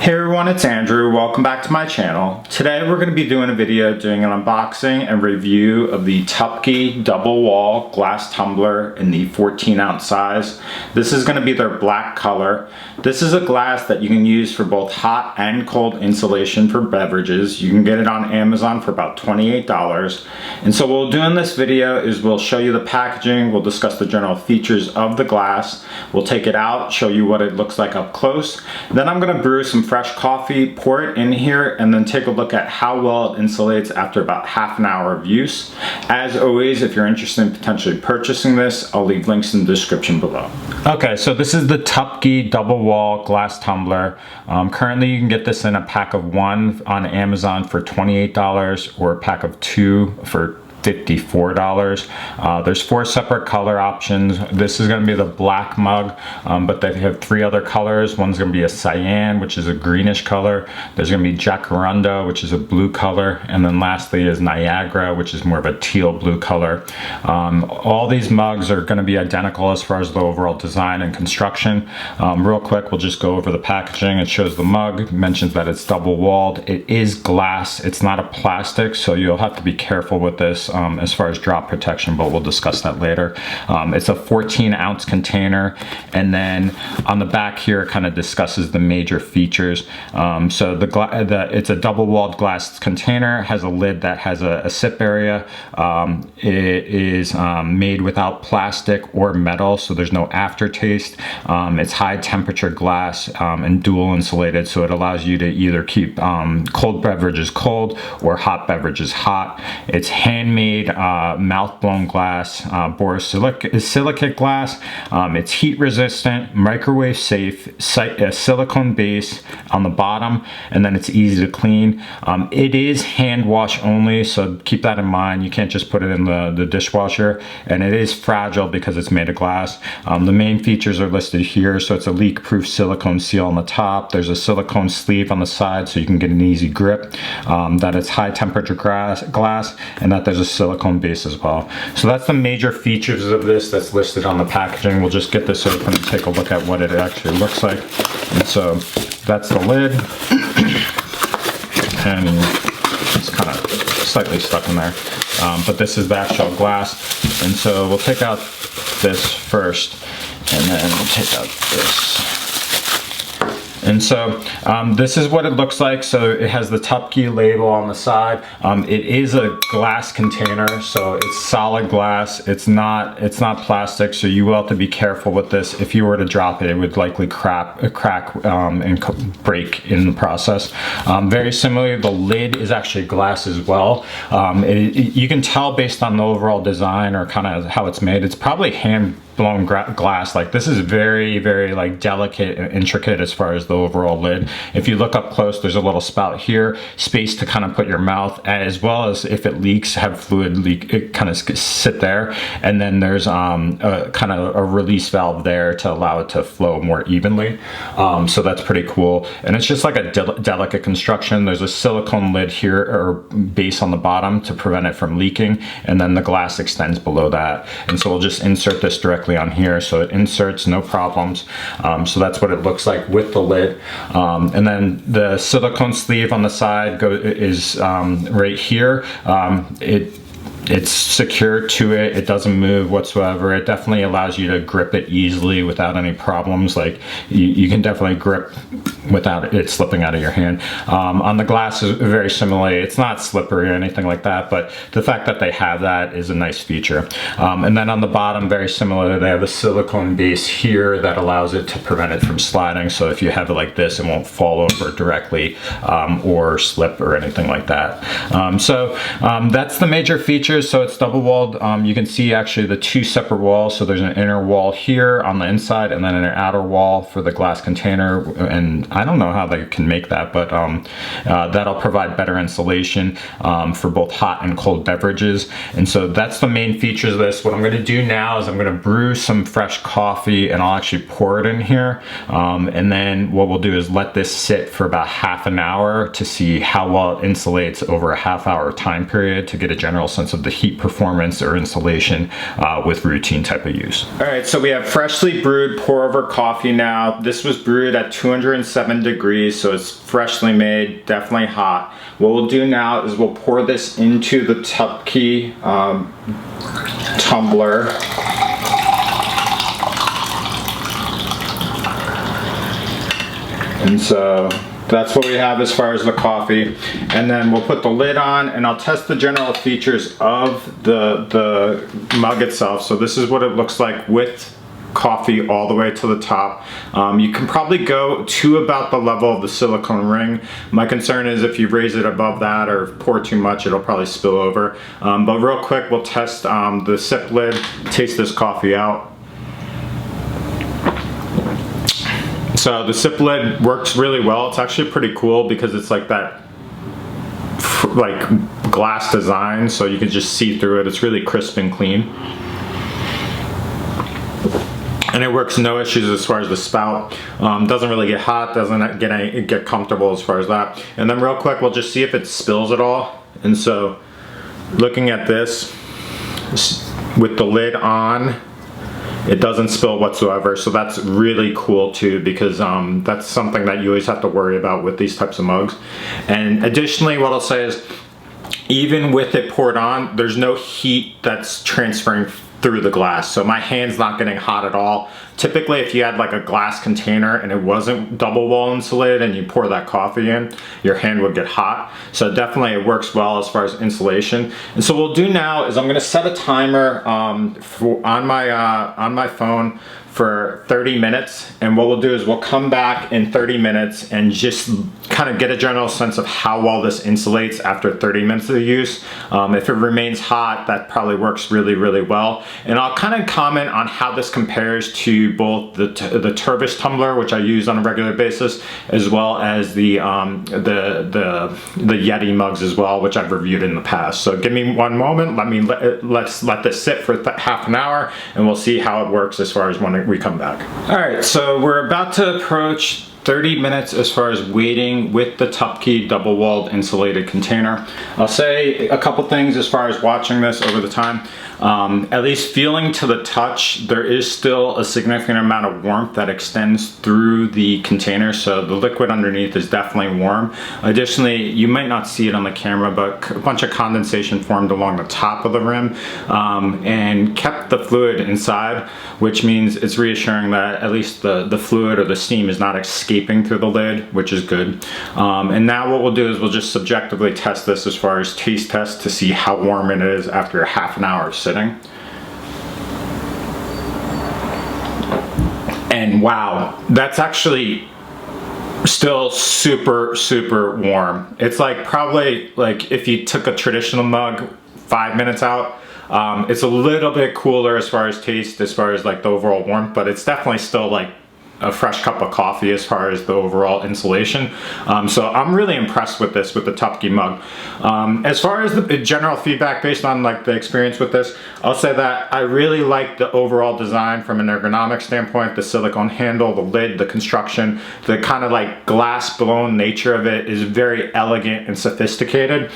Hey everyone, it's Andrew. Welcome back to my channel. Today we're going to be doing a video doing an unboxing and review of the Tupkee double wall glass tumbler in the 14-ounce size. This is going to be their black color. This is a glass that you can use for both hot and cold insulation for beverages. You can get it on Amazon for about $28. And so what we'll do in this video is we'll show you the packaging, we'll discuss the general features of the glass, we'll take it out, show you what it looks like up close. Then I'm going to brew some fresh coffee, pour it in here, and then take a look at how well it insulates after about half an hour of use. As always, if you're interested in potentially purchasing this, I'll leave links in the description below. Okay, so this is the Tupkee double wall glass tumbler. Currently you can get this in a pack of 1 on Amazon for $28 or a pack of 2 for $54. There's 4 separate color options. This is going to be the black mug, but they have 3 other colors. One's going to be a cyan, which is a greenish color. There's going to be jacaranda, which is a blue color, and then lastly is Niagara, which is more of a teal blue color. All these mugs are going to be identical as far as the overall design and construction. Real quick, we'll just go over the packaging. It shows the mug, it mentions that it's double walled. It is glass, it's not a plastic, so you'll have to be careful with this as far as drop protection, but we'll discuss that later. It's a 14-ounce container, and then on the back here it kind of discusses the major features. So it's a double-walled glass container, has a lid that has a sip area. It is made without plastic or metal, so there's no aftertaste. It's high temperature glass and dual insulated, so it allows you to either keep cold beverages cold or hot beverages hot. It's handmade mouth-blown glass, borosilicate glass. It's heat resistant, microwave safe, silicone base on the bottom, and then it's easy to clean. It is hand wash only, so keep that in mind. You can't just put it in the dishwasher, and it is fragile because it's made of glass. The main features are listed here. So it's a leak-proof silicone seal on the top. There's a silicone sleeve on the side so you can get an easy grip. That it's high temperature glass, and that there's a silicone base as well. So that's the major features of this that's listed on the packaging. We'll just get this open and take a look at what it actually looks like. And so that's the lid, and it's kind of slightly stuck in there, but this is the actual glass. And so we'll take out this first, and then we'll take out this. And so this is what it looks like. So it has the Tupkee label on the side. It is a glass container, so it's solid glass. It's not plastic, so you will have to be careful with this. If you were to drop it, it would likely crack and break in the process. Very similarly, the lid is actually glass as well. You can tell based on the overall design or kind of how it's made, it's probably hand-blown glass. Like, this is very, very like delicate and intricate as far as the overall lid. If you look up close, there's a little spout here, space to kind of put your mouth, as well as if it leaks, have fluid leak, it kind of sit there. And then there's kind of a release valve there to allow it to flow more evenly. So that's pretty cool. And it's just like a delicate construction. There's a silicone lid here, or base on the bottom, to prevent it from leaking. And then the glass extends below that. And so we'll just insert this directly on here, so it inserts, no problems. So that's what it looks like with the lid. And then the silicone sleeve on the side is right here. It's secure to it. It doesn't move whatsoever. It definitely allows you to grip it easily without any problems. Like, you can definitely grip without it slipping out of your hand. On the glass is very similarly. It's not slippery or anything like that, but the fact that they have that is a nice feature. And then on the bottom, very similar, they have a silicone base here that allows it to prevent it from sliding. So if you have it like this, it won't fall over directly or slip or anything like that. That's the major features. So it's double walled. You can see actually the 2 separate walls. So there's an inner wall here on the inside, and then an outer wall for the glass container. And I don't know how they can make that, but that'll provide better insulation for both hot and cold beverages. And so that's the main features of this. What I'm going to do now is I'm going to brew some fresh coffee, and I'll actually pour it in here. And then what we'll do is let this sit for about half an hour to see how well it insulates over a half-hour time period, to get a general sense of of the heat performance or insulation with routine type of use. All right, so we have freshly brewed pour over coffee now. This was brewed at 207 degrees, so it's freshly made, definitely hot. What we'll do now is we'll pour this into the Tupkee tumbler. And so that's what we have as far as the coffee. And then we'll put the lid on and I'll test the general features of the mug itself. So this is what it looks like with coffee all the way to the top. You can probably go to about the level of the silicone ring. My concern is if you raise it above that or pour too much, it'll probably spill over. But real quick, we'll test the sip lid, taste this coffee out. So the sip lid works really well. It's actually pretty cool because it's like that glass design, so you can just see through it. It's really crisp and clean. And it works no issues as far as the spout. Doesn't really get hot, doesn't get comfortable as far as that. And then real quick, we'll just see if it spills at all. And so looking at this, with the lid on, it doesn't spill whatsoever, so that's really cool too, because that's something that you always have to worry about with these types of mugs. And additionally, what I'll say is, even with it poured on, there's no heat that's transferring through the glass, so my hand's not getting hot at all. Typically, if you had like a glass container and it wasn't double wall insulated and you pour that coffee in, your hand would get hot. So definitely it works well as far as insulation. And so what we'll do now is I'm gonna set a timer on my phone for 30 minutes, and what we'll do is we'll come back in 30 minutes and just kind of get a general sense of how well this insulates after 30 minutes of use. If it remains hot, that probably works really, really well. And I'll kind of comment on how this compares to both the Turvis tumbler, which I use on a regular basis, as well as the Yeti mugs as well, which I've reviewed in the past. So give me one moment, let's let this sit for half an hour, and we'll see how it works as far as when we come back. All right, so we're about to approach 30 minutes as far as waiting with the Tupkee double-walled insulated container. I'll say a couple things as far as watching this over the time. At least feeling to the touch, there is still a significant amount of warmth that extends through the container, so the liquid underneath is definitely warm. Additionally, you might not see it on the camera, but a bunch of condensation formed along the top of the rim and kept the fluid inside, which means it's reassuring that at least the fluid or the steam is not escaping through the lid, which is good. And now what we'll do is we'll just subjectively test this as far as taste test to see how warm it is after half an hour of sitting. And wow, that's actually still super, super warm. It's like probably like if you took a traditional mug 5 minutes out, it's a little bit cooler as far as taste, as far as like the overall warmth, but it's definitely still like a fresh cup of coffee as far as the overall insulation. So I'm really impressed with this, with the Tupkee mug. As far as the general feedback based on like the experience with this, I'll say that I really like the overall design from an ergonomic standpoint, the silicone handle, the lid, the construction, the kind of like glass blown nature of it is very elegant and sophisticated.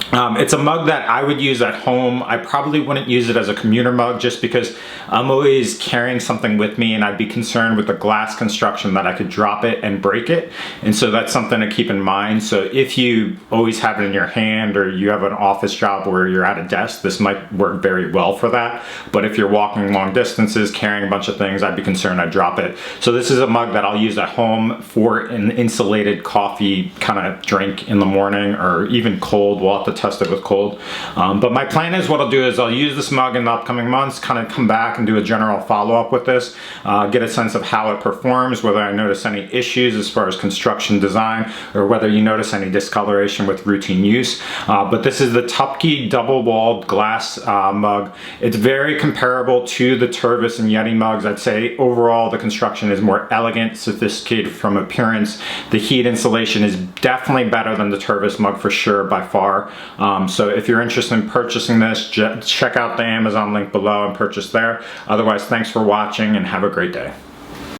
It's a mug that I would use at home. I probably wouldn't use it as a commuter mug just because I'm always carrying something with me and I'd be concerned with the glass construction that I could drop it and break it. And so that's something to keep in mind. So if you always have it in your hand or you have an office job where you're at a desk, this might work very well for that. But if you're walking long distances, carrying a bunch of things, I'd be concerned I'd drop it. So this is a mug that I'll use at home for an insulated coffee kind of drink in the morning, or even cold. We'll have to test it with cold. But my plan is, what I'll do is I'll use this mug in the upcoming months, kind of come back and do a general follow-up with this, get a sense of how it performs, whether I notice any issues as far as construction design, or whether you notice any discoloration with routine use. But this is the Tupkee double-walled glass mug. It's very comparable to the Turvis and Yeti mugs. I'd say overall the construction is more elegant, sophisticated from appearance. The heat insulation is definitely better than the Turvis mug for sure, by far. So if you're interested in purchasing this, check out the Amazon link below and purchase there. Otherwise, thanks for watching and have a great day.